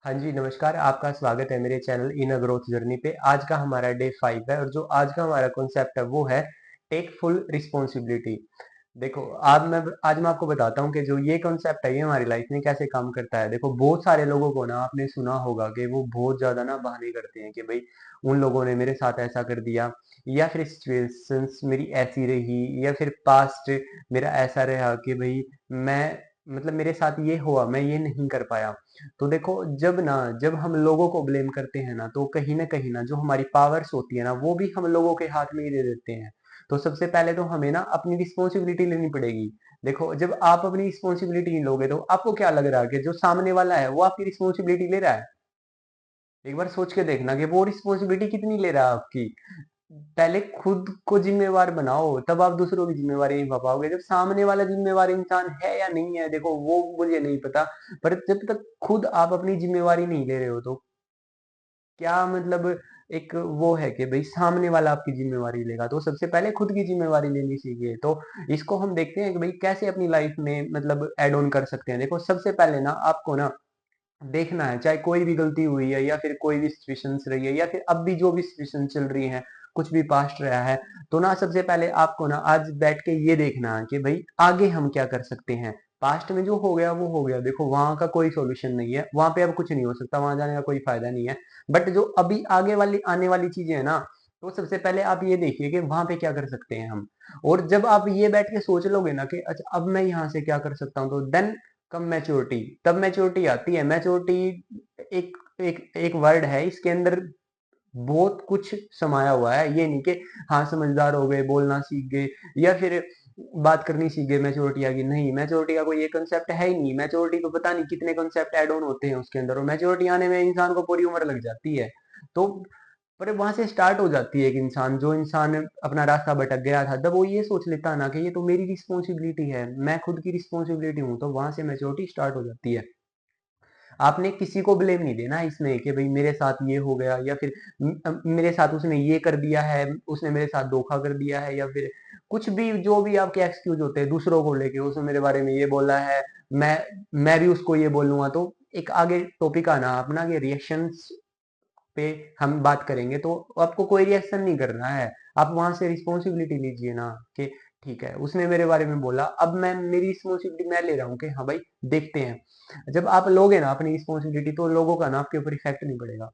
हाँ जी, नमस्कार। आपका स्वागत है मेरे channel in a growth journey पे। आज का हमारा डे 5 है और जो आज का हमारा कॉन्सेप्ट है वो है टेक फुल रिस्पॉन्सिबिलिटी। देखो, आज मैं आपको बताता हूँ कि जो ये कॉन्सेप्ट है ये हमारी लाइफ में कैसे काम करता है। देखो, बहुत सारे लोगों को ना आपने सुना होगा कि वो बहुत ज़्यादा ना बहाने करते हैं कि भई उन लोगों ने मेरे साथ ऐसा कर दिया, या फिर सिचुएशंस मेरी ऐसी रही, या फिर पास्ट मेरा ऐसा रहा कि भई मैं मतलब मेरे साथ ये हुआ, मैं ये नहीं कर पाया। तो देखो, जब हम लोगों को ब्लेम करते हैं ना, तो कहीं ना जो हमारी पावर्स होती है ना वो भी हम लोगों के हाथ में ही दे देते हैं। तो सबसे पहले तो हमें ना अपनी रिस्पॉन्सिबिलिटी लेनी पड़ेगी। देखो, जब आप अपनी रिस्पॉन्सिबिलिटी नहीं लोगे तो आपको क्या लग रहा है कि जो सामने वाला है वो आपकी रिस्पॉन्सिबिलिटी ले रहा है? एक बार सोच के देखना कि वो रिस्पॉन्सिबिलिटी कितनी ले रहा है आपकी। पहले खुद को जिम्मेवार बनाओ, तब आप दूसरों की जिम्मेवारी निभा पाओगे। जब सामने वाला जिम्मेवार इंसान है या नहीं है, देखो वो मुझे नहीं पता, पर जब तक खुद आप अपनी जिम्मेवारी नहीं ले रहे हो तो क्या मतलब एक वो है कि भाई सामने वाला आपकी जिम्मेवारी लेगा। तो सबसे पहले खुद की जिम्मेवारी लेनी सीखिए। तो इसको हम देखते हैं कि भाई कैसे अपनी लाइफ में मतलब एड ऑन कर सकते हैं। देखो, सबसे पहले ना आपको ना देखना है, चाहे कोई भी गलती हुई है या फिर कोई भी सिचुएशंस रही है या फिर अब भी जो भी सिचुएशन चल रही है, कुछ भी पास्ट रहा है, तो ना सबसे पहले आपको ना आज बैठ के ये देखना है कि भाई आगे हम क्या कर सकते हैं। पास्ट में जो हो गया वो हो गया, देखो वहां का कोई सॉल्यूशन नहीं है, वहां पे अब कुछ नहीं हो सकता, वहां जाने का कोई फायदा नहीं है। बट जो अभी आगे वाली आने वाली चीजें है ना, तो सबसे पहले आप ये देखिए कि वहां पे क्या कर सकते हैं हम। और जब आप ये बैठ के सोच लोगे ना कि अच्छा अब मैं यहाँ से क्या कर सकता हूँ, तो देन कब मैच्योरिटी, तब मैच्योरिटी आती है। मैच्योरिटी एक एक एक वर्ड है, इसके अंदर बहुत कुछ समाया हुआ है। ये नहीं कि हाँ समझदार हो गए, बोलना सीख गए, या फिर बात करनी सीख गए, मैच्योरिटी आ गई। नहीं, मैच्योरिटी का कोई एक कंसेप्ट है ही नहीं। मैच्योरिटी को पता नहीं कितने कंसेप्ट ऐड ऑन होते हैं उसके अंदर, और मैच्योरिटी आने में इंसान को पूरी उम्र लग जाती है। तो पर वहां से स्टार्ट हो जाती है। एक इंसान, जो इंसान अपना रास्ता भटक गया था, जब वो ये सोच लेता है ना कि ये तो मेरी रिस्पॉन्सिबिलिटी है, मैं खुद की रिस्पॉन्सिबिलिटी हूँ, तो वहां से मैच्योरिटी स्टार्ट हो जाती है। आपने किसी को ब्लेम नहीं देना इसमें कि भाई मेरे साथ ये हो गया, या फिर मेरे साथ उसने ये कर दिया है, उसने मेरे साथ धोखा कर दिया है, या फिर कुछ भी जो भी आपके एक्सक्यूज होते हैं दूसरों को लेके, उसने मेरे बारे में ये बोला है, मैं मैं भी उसको ये बोलूंगा। तो एक आगे टॉपिक आना अपना कि रिएक्शंस पे हम बात करेंगे, तो आपको कोई रिएक्शन नहीं करना है। आप वहां से रिस्पॉन्सिबिलिटी लीजिए ना कि ठीक है, उसने मेरे बारे में बोला, अब मैं मेरी रिस्पॉन्सिबिलिटी मैं ले रहा हूँ कि हाँ भाई देखते हैं। जब आप लोगे ना अपनी रिस्पॉन्सिबिलिटी, तो लोगों का ना आपके ऊपर इफेक्ट नहीं पड़ेगा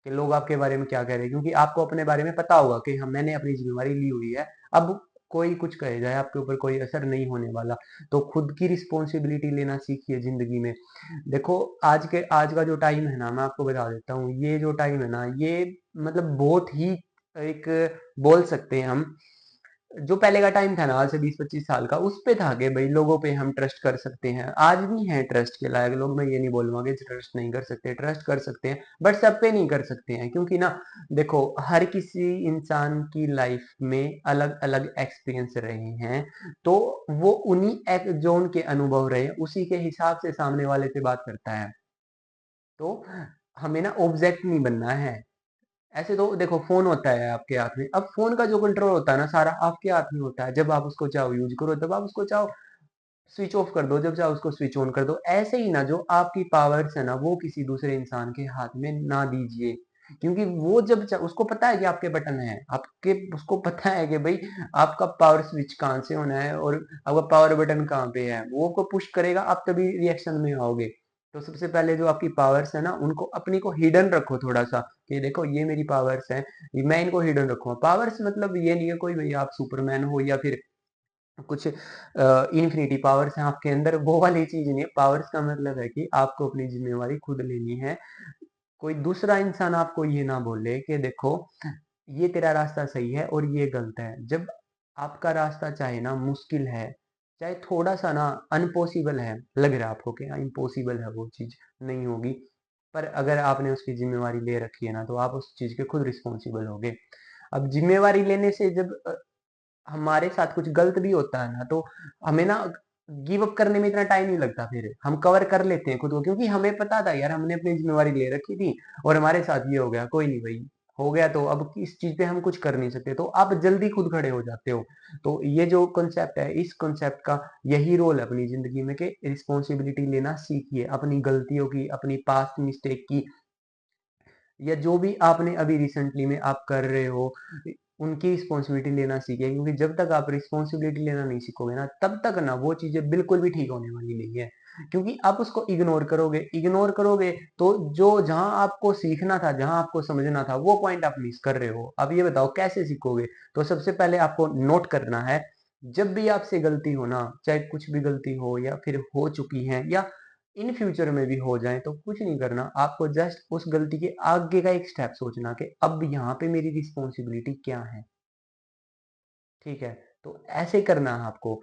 कि लोग आपके बारे में क्या कह रहे हैं, क्योंकि आपको अपने बारे में पता होगा कि हाँ मैंने अपनी जिम्मेवारी ली हुई है। अब कोई कुछ कहे जाए, आपके ऊपर कोई असर नहीं होने वाला। तो खुद की रिस्पॉन्सिबिलिटी लेना सीखिए जिंदगी में। देखो, आज का जो टाइम है ना, मैं आपको बता देता हूँ, ये जो टाइम है ना, ये मतलब बहुत ही एक बोल सकते हैं हम, जो पहले का टाइम था ना, आज से 20-25 साल का, उस पे था कि भाई लोगों पे हम ट्रस्ट कर सकते हैं। आज भी हैं ट्रस्ट के लायक लोग, मैं ये नहीं बोलूंगा कि ट्रस्ट नहीं कर सकते, ट्रस्ट कर सकते हैं, बट सब पे नहीं कर सकते हैं। क्योंकि ना देखो, हर किसी इंसान की लाइफ में अलग अलग एक्सपीरियंस रहे हैं, तो वो जो उनके अनुभव रहे उसी के हिसाब से सामने वाले से बात करता है। तो हमें ना ऑब्जेक्ट नहीं बनना है। ऐसे तो देखो, फोन होता है आपके हाथ में, अब फोन का जो कंट्रोल होता है ना सारा आपके हाथ में होता है। जब आप उसको चाहो यूज करो, जब आप उसको चाहो स्विच ऑफ कर दो, जब चाहो उसको स्विच ऑन कर दो। ऐसे ही ना जो आपकी पावर्स है ना, वो किसी दूसरे इंसान के हाथ में ना दीजिए। क्योंकि वो उसको पता है कि आपके बटन है, आपके उसको पता है कि भाई आपका पावर स्विच कहाँ से होना है और आपका पावर बटन कहाँ पे है, वो को पुश करेगा, आप तभी रिएक्शन में आओगे। तो सबसे पहले जो आपकी पावर्स है ना, उनको अपनी को हिडन रखो थोड़ा सा, कि देखो ये मेरी पावर्स है, मैं इनको हिडन रखूंगा। पावर्स मतलब ये नहीं है कोई भाई आप सुपरमैन हो या फिर कुछ इन्फिनिटी पावर्स हैं आपके अंदर, वो वाली चीज नहीं है। पावर्स का मतलब है कि आपको अपनी जिम्मेवारी खुद लेनी है। कोई दूसरा इंसान आपको ये ना बोले कि देखो ये तेरा रास्ता सही है और ये गलत है। जब आपका रास्ता चाहे ना मुश्किल है, चाहे थोड़ा सा ना अनपॉसिबल है, लग रहा है आपको कि हाँ इम्पॉसिबल है, वो चीज नहीं होगी, पर अगर आपने उसकी जिम्मेवारी ले रखी है ना, तो आप उस चीज के खुद रिस्पॉन्सिबल होगे। अब जिम्मेवारी लेने से जब हमारे साथ कुछ गलत भी होता है ना, तो हमें ना गिव अप करने में इतना टाइम नहीं लगता, फिर हम कवर कर लेते हैं खुद को, क्योंकि हमें पता था यार हमने अपनी जिम्मेवारी ले रखी थी और हमारे साथ ये हो गया, कोई नहीं भाई, हो गया तो अब इस चीज पे हम कुछ कर नहीं सकते, तो आप जल्दी खुद खड़े हो जाते हो। तो ये जो कॉन्सेप्ट है, इस कॉन्सेप्ट का यही रोल है अपनी जिंदगी में कि रिस्पॉन्सिबिलिटी लेना सीखिए अपनी गलतियों की, अपनी पास्ट मिस्टेक की, या जो भी आपने अभी रिसेंटली में आप कर रहे हो उनकी रिस्पॉन्सिबिलिटी लेना सीखिए, क्योंकि जब तक आप रिस्पॉन्सिबिलिटी लेना नहीं सीखोगे ना, तब तक ना वो चीजें बिल्कुल भी ठीक होने वाली नहीं है। क्योंकि आप उसको इग्नोर करोगे तो जो जहां आपको सीखना था, जहां आपको समझना था, वो पॉइंट आप मिस कर रहे हो। अब ये बताओ कैसे सीखोगे? तो सबसे पहले आपको नोट करना है, जब भी आपसे गलती हो ना, चाहे कुछ भी गलती हो या फिर हो चुकी है या इन फ्यूचर में भी हो जाए, तो कुछ नहीं करना आपको, जस्ट उस गलती के आगे का एक स्टेप सोचना कि अब यहाँ पे मेरी रिस्पॉन्सिबिलिटी क्या है। ठीक है, तो ऐसे करना है आपको।